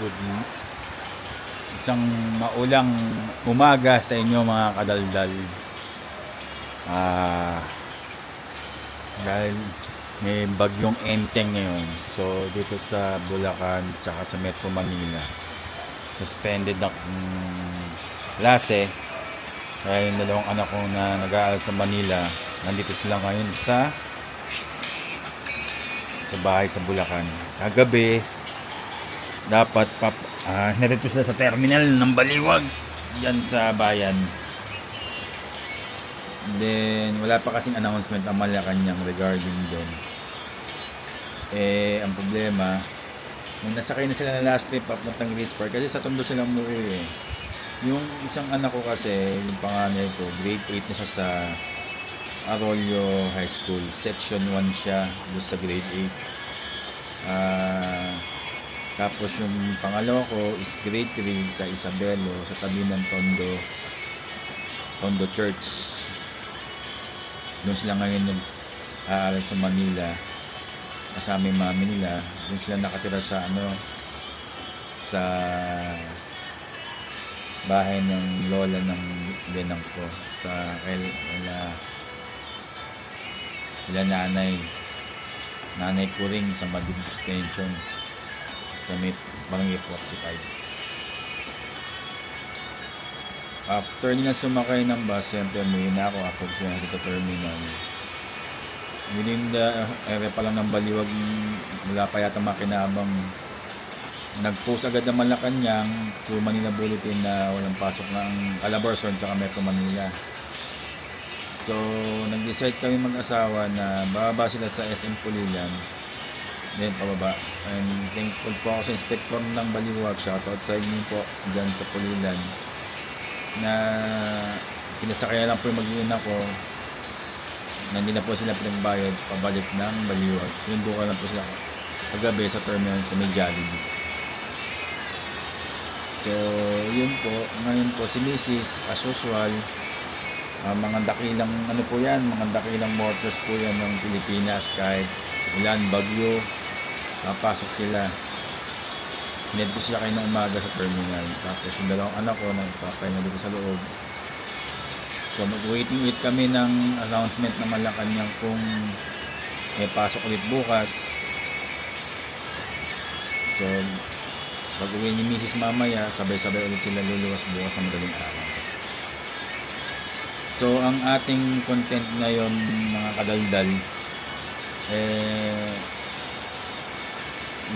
Good isang maulang umaga sa inyo mga kadaldal. Ah, dahil may bagyong Enteng ngayon. So dito sa Bulacan tsaka sa Metro Manila, suspended ang klase. Kaya yung dalawang anak ko na nag-aaral sa Manila, nandito sila ngayon sa bahay sa Bulacan. Kagabi, dapat narito sila sa terminal ng Baliwag yan sa bayan. Then wala pa kasing announcement ang Malacanang regarding doon. Ang problema, nung nasakay na sila na last trip papuntang Grace Park, kasi sa Tondo sila umuwi yung isang anak ko kasi, yung panganay ko, grade 8 na siya sa Arroyo High School, section 1 siya doon sa grade 8. Tapos yung pangalawa ko is grade 3 sa Isabelo, sa tabi ng Tondo Church. Doon sila ngayon nag-aaral sa Manila kasama yung mami nila. Doon sila nakatira sa sa bahay ng lola ng lenang ko, sa kila nanay ko rin sa Madrid Extension sa Barangay 45. After nila sumakay ng bus, siyempre umuwi na ako after sila sa terminal. Within the area pa lang ng Baliwag, wala pa yata makinabang, nag-post agad ng Malacanang to Manila Bulletin na walang pasok ng Calabarzon at Metro Manila. So nag-decide kami mag-asawa na bababa sila sa SM Pulilan, then pababa. And thankful po ako sa inspector ng Baliwag, shoutout sa inyo po dyan sa Pulilan, na pinasakaya lang po yung mag-iina ko na hindi na po sila pinagbayad pabalik ng Baliwag. Sinundukan lang po sila kagabi sa terminal sa may Jollibee. So yun po, ngayon po si Mrs. as usual, mga dakilang po yan, mga dakilang motors po yan ng Pilipinas, kahit ulan, bagyo, pasok sila. Hined ko sila kayo ng umaga sa terminal. Tapos yung dalawang anak ko nagpapahinga dito sa loob. So waiting kami ng announcement na Malacanang kung may pasok ulit bukas. So pag uwi ni Mrs. mamaya, sabay-sabay ulit sila luluwas bukas sa madaling araw. So ang ating content ngayon mga kadaldal,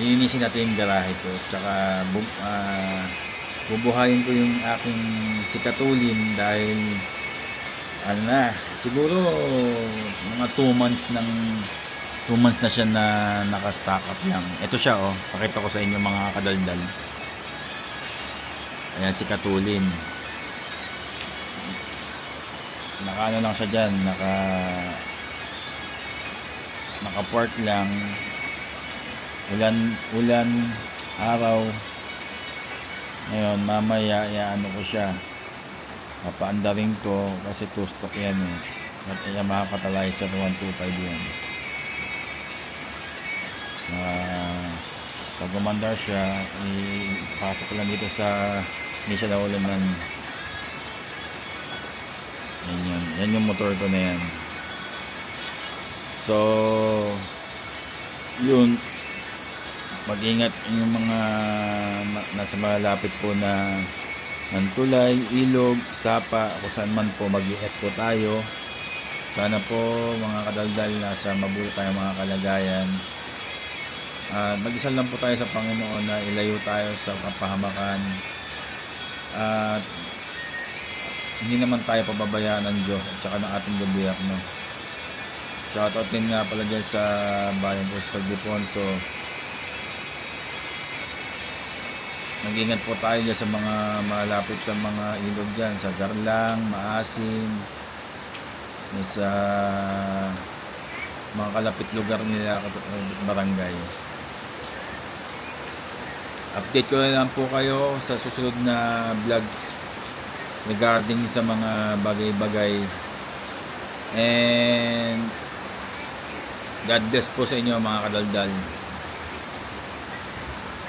linisin natin yung garahe ko, tsaka bubuhayin ko yung aking sikatulin dahil siguro mga 2 months na siya na naka-stock up lang. Ito siya, pakita ko sa inyo mga kadaldal. Ayan, sikatulin. Naka lang siya dyan, naka-port lang. Ulan, araw. Ngayon, mamaya, ko siya. Papaandarin to kasi 2-stroke yan At Yamaha Catalyzer 125 yan. Pag gumandar siya, ipasok ko lang dito sa hindi siya naulanan. Yan yung motor ko na yan. So yun, mag-ingat yung mga nasa malapit po na ng tulay, ilog, sapa, kung saan man po, mag-ingat po tayo. Sana po mga kadaldal, nasa mabuti tayo mga kalagayan. Mag-isal lang po tayo sa Panginoon na ilayo tayo sa kapahamakan at hindi naman tayo pababayaan ng Diyos at saka ng ating gobyerno. Shoutout din nga pala dyan sa bayan ko sa Diponso. Mag-ingat po tayo dyan sa mga malapit sa mga ilog dyan, sa Garlang, Maasim, sa mga kalapit lugar nila, barangay. Update ko na lang po kayo sa susunod na vlog regarding sa mga bagay-bagay. And God bless po sa inyo mga kadaldal.